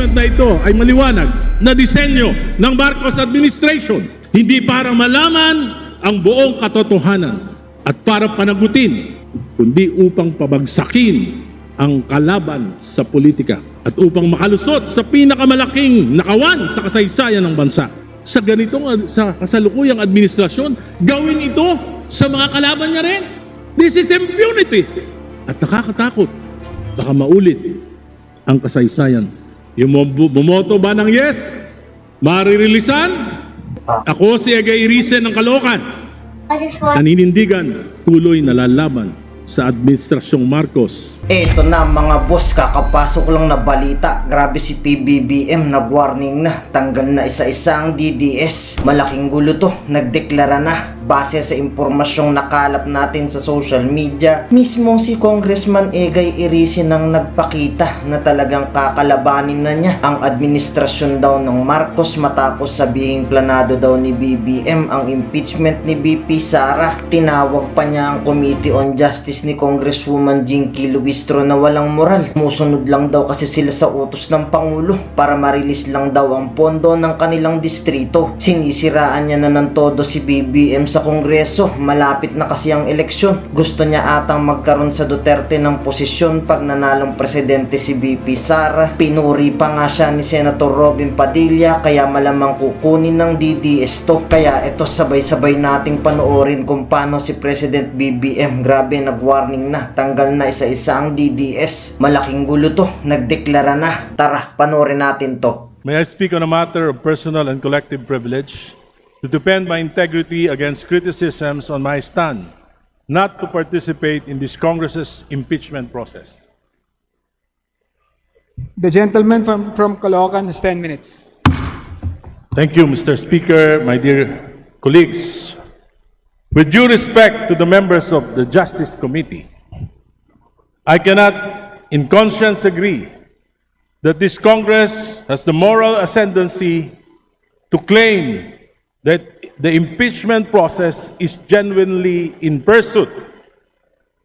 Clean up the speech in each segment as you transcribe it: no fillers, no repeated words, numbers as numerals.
impeachment na ito ay maliwanag na disenyo ng Marcos administration, hindi para malaman ang buong katotohanan at para panagutin, kundi upang pabagsakin ang kalaban sa politika at upang makalusot sa pinakamalaking nakawan sa kasaysayan ng bansa. Sa kasalukuyang administrasyon, gawin ito sa mga kalaban niya rin. This is impunity. At nakakatakot, baka maulit ang kasaysayan. Yung bumoto ba ng yes, maririlisan? Ako si Egay Risen ng Caloocan. Naninindigan, tuloy na lalaban sa administrasyong Marcos. Eto na mga boss, kakapasok lang na balita. Grabe si PBBM, nag-warning na, tanggal na isa-isa ang DDS. Malaking gulo to, nagdeklara na. Base sa impormasyong nakalap natin sa social media, mismong si Congressman Egay Irisin ang nagpakita na talagang kakalabanin na niya ang administrasyon daw ng Marcos matapos sabihing planado daw ni BBM ang impeachment ni BP Sara. Tinawag pa niya ang Committee on Justice ni Congresswoman Jinky Luistro na walang moral. Musunod lang daw kasi sila sa utos ng Pangulo para marilis lang daw ang pondo ng kanilang distrito. Sinisiraan niya na ng todo si BBM sa Kongreso. Malapit na kasi ang eleksyon. Gusto niya atang magkaroon sa Duterte ng posisyon pag nanalong presidente si BP Sara. Pinuri pa nga siya ni Senator Robin Padilla, kaya malamang kukunin ng DDS to. Kaya ito, sabay-sabay nating panoorin kung paano si President BBM, grabe, nag-warning na, tanggal na isa-isa ang DDS. Malaking gulo to, nagdeklara na. Tara, panoorin natin to. May I speak on a matter of personal and collective privilege to defend my integrity against criticisms on my stand not to participate in this Congress's impeachment process. The gentleman from Caloocan has 10 minutes. Thank you, Mr. Speaker, my dear colleagues. With due respect to the members of the Justice Committee, I cannot in conscience agree that this Congress has the moral ascendancy to claim that the impeachment process is genuinely in pursuit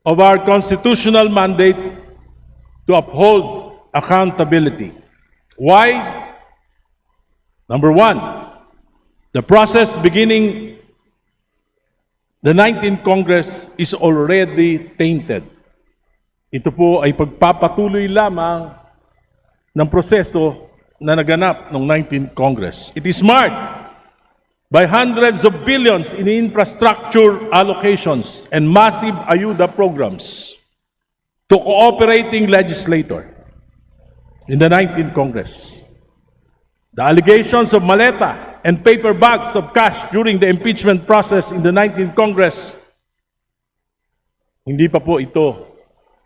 of our constitutional mandate to uphold accountability. Why? Number one, the process beginning the 19th Congress is already tainted. Ito po ay pagpapatuloy lamang ng proseso na naganap ng 19th Congress. It is marked by hundreds of billions in infrastructure allocations and massive ayuda programs to cooperating legislators in the 19th Congress. The allegations of maleta and paper bags of cash during the impeachment process in the 19th Congress, hindi pa po ito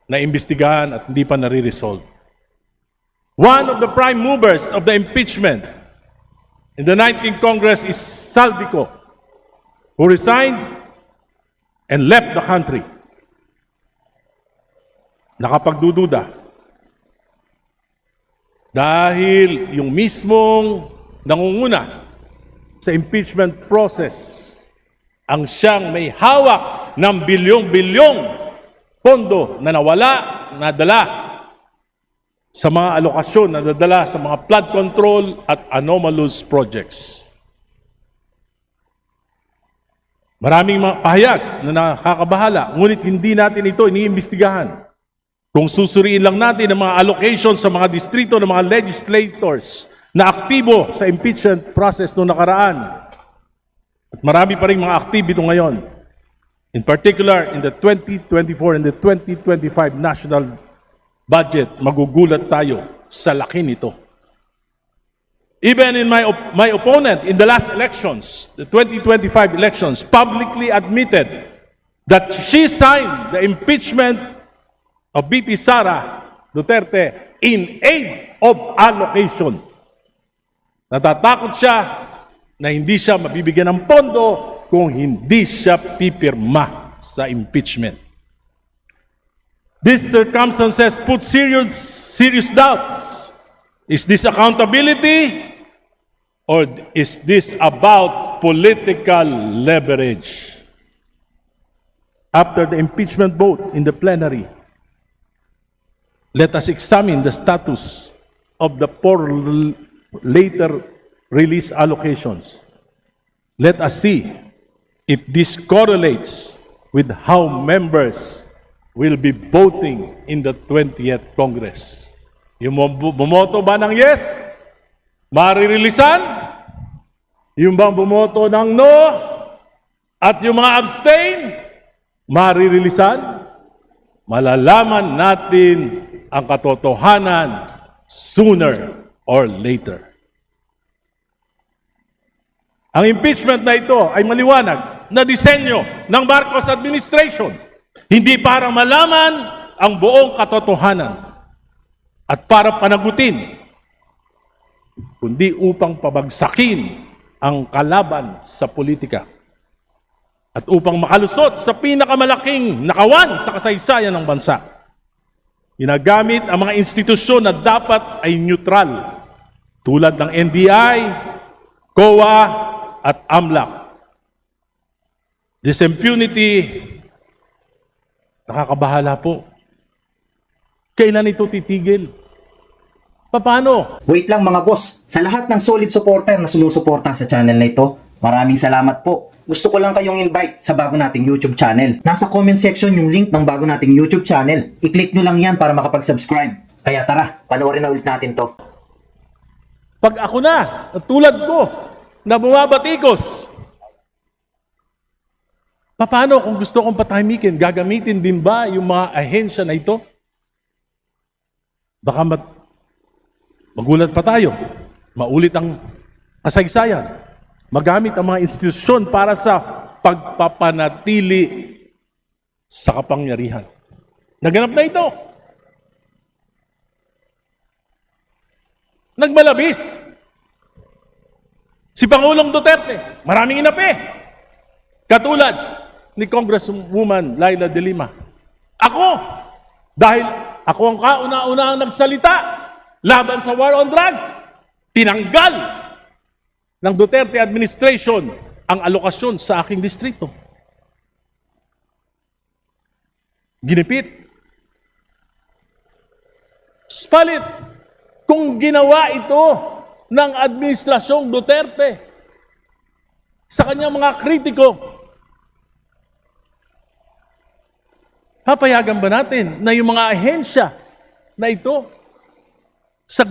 naimbestigahan at hindi pa nare-resolve. One of the prime movers of the impeachment in the 19th Congress is Saldico, who resigned and left the country. Nakapagdududa. Dahil yung mismong nangunguna sa impeachment process ang siyang may hawak ng bilyong-bilyong pondo na nawala, nadala sa mga alokasyon na nadala sa mga flood control at anomalous projects. Maraming mga pahayag na nakakabahala, ngunit hindi natin ito iniimbestigahan. Kung susuriin lang natin ang mga allocations sa mga distrito ng mga legislators na aktibo sa impeachment process noong nakaraan, at marami pa rin mga aktibo ito ngayon, in particular in the 2024 and the 2025 national budget, magugulat tayo sa laki nito. Even in my opponent in the last elections, the 2025 elections, publicly admitted that she signed the impeachment of BP Sara Duterte in aid of allocation. Natatakot siya na hindi siya mabibigyan ng pondo kung hindi siya pipirma sa impeachment. These circumstances put serious doubts. Is this accountability or is this about political leverage? After the impeachment vote in the plenary, let us examine the status of the four later release allocations. Let us see if this correlates with how members will be voting in the 20th Congress. Yung bumoto ba ng yes, maririlisan? Yung bang bumoto ng no, at yung mga abstain, maririlisan? Malalaman natin ang katotohanan sooner or later. Ang impeachment na ito ay maliwanag na disenyo ng Marcos administration, hindi para malaman ang buong katotohanan at para panagutin, kundi upang pabagsakin ang kalaban sa politika at upang makalusot sa pinakamalaking nakawan sa kasaysayan ng bansa. Ginagamit ang mga institusyon na dapat ay neutral tulad ng NBI, COA at AMLAC. This impunity, nakakabahala po. Kailan ito titigil? Paano? Wait lang mga boss, sa lahat ng solid supporter na sumusuporta sa channel na ito, maraming salamat po. Gusto ko lang kayong invite sa bago nating YouTube channel. Nasa comment section yung link ng bago nating YouTube channel. I-click nyo lang yan para makapag-subscribe. Kaya tara, panoorin na ulit natin to. Pag ako na, tulad ko, na bumabatikos, paano kung gusto kong patahimikin? Gagamitin din ba yung mga ahensya na ito? Baka magulat pa tayo. Maulit ang kasaysayan. Magamit ang mga institusyon para sa pagpapanatili sa kapangyarihan. Naganap na ito. Nagmalabis. Si Pangulong Duterte, maraming inapi. Katulad ni Congresswoman Laila de Lima. Dahil ako ang kauna-una ang nagsalita laban sa war on drugs, tinanggal ng Duterte administration ang alokasyon sa aking distrito. Ginipit. Spalit, kung ginawa ito ng administrasyong Duterte sa kanyang mga kritiko, papayagan ba natin na yung mga ahensya na ito sa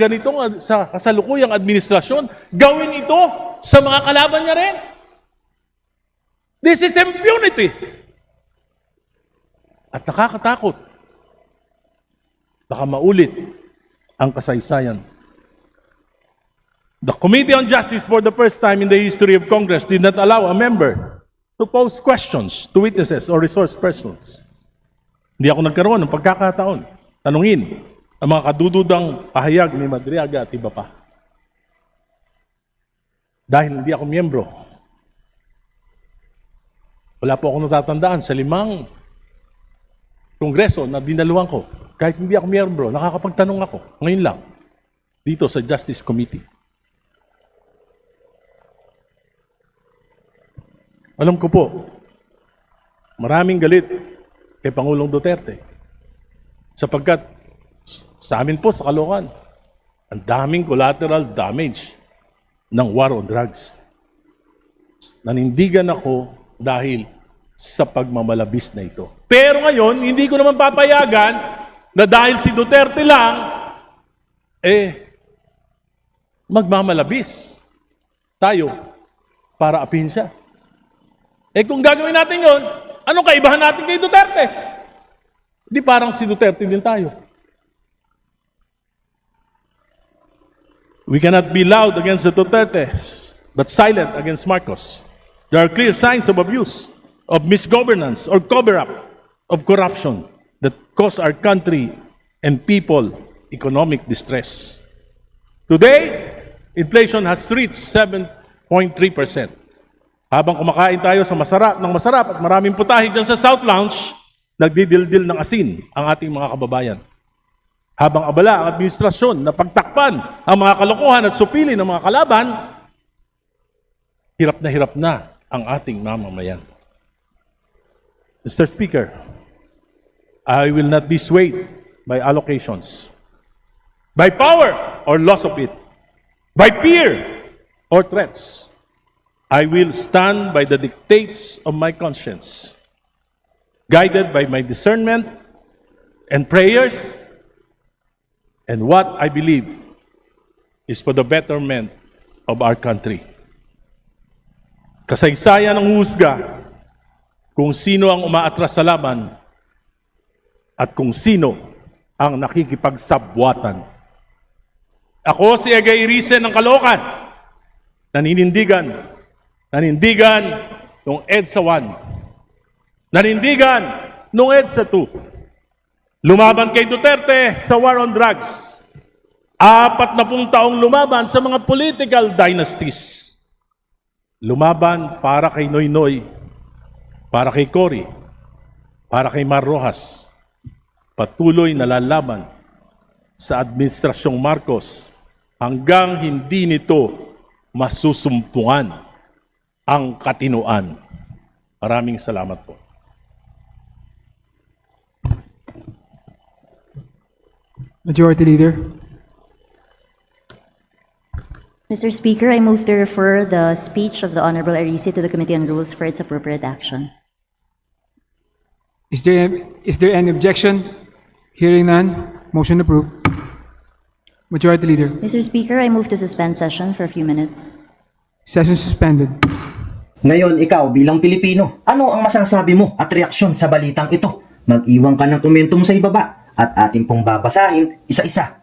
sa kasalukuyang administrasyon, gawin ito sa mga kalaban niya rin? This is impunity. At nakakatakot. Baka maulit ang kasaysayan. The Committee on Justice for the first time in the history of Congress did not allow a member to pose questions to witnesses or resource persons. Hindi ako nagkaroon ng pagkakataon. Tanungin ang mga kadududang pahayag ni Madriaga at iba pa. Dahil hindi ako miyembro. Wala po ako natatandaan sa 5 kongreso na dinaluhan ko. Kahit hindi ako miyembro, nakakapagtanong ako. Ngayon lang, dito sa Justice Committee. Alam ko po, maraming galit kay Pangulong Duterte. Sapagkat sa amin po sa Caloocan, ang daming collateral damage ng war on drugs. Nanindigan ako dahil sa pagmamalabis na ito. Pero ngayon, hindi ko naman papayagan na dahil si Duterte lang, magmamalabis tayo para apihin siya. Kung gagawin natin yon, anong kaibahan natin kay Duterte? Di parang si Duterte din tayo. We cannot be loud against the Duterte, but silent against Marcos. There are clear signs of abuse, of misgovernance, or cover-up of corruption that cause our country and people economic distress. Today, inflation has reached 7.3%. Habang kumakain tayo sa masarap at maraming putahe dyan sa South Lounge, nagdidildil ng asin ang ating mga kababayan. Habang abala ang administrasyon na pagtakpan ang mga kalokohan at supili ng mga kalaban, hirap na ang ating mamamayan. Mr. Speaker, I will not be swayed by allocations. by power or loss of it, by fear or threats. I will stand by the dictates of my conscience, guided by my discernment and prayers, and what I believe is for the betterment of our country. Kasaysayan ng husga kung sino ang umaatras sa laban at kung sino ang nakikipagsabwatan. Ako si Egay Risen ng Caloocan, nanindigan nung EDSA 1, nanindigan nung EDSA 2, lumaban kay Duterte sa war on drugs, 40 taong lumaban sa mga political dynasties, lumaban para kay Noynoy, para kay Cory, para kay Mar Rojas, patuloy na lalaban sa Administrasyong Marcos hanggang hindi nito masusumpungan ang katinuan. Maraming salamat po. Majority Leader. Mr. Speaker, I move to refer the speech of the Honorable Arisi to the Committee on Rules for its appropriate action. Is there any objection? Hearing none, motion approved. Majority Leader. Mr. Speaker, I move to suspend session for a few minutes. Session suspended. Ngayon, ikaw bilang Pilipino, ano ang masasabi mo at reaksyon sa balitang ito? Mag-iwan ka ng komento mo sa ibaba at ating pong babasahin isa-isa.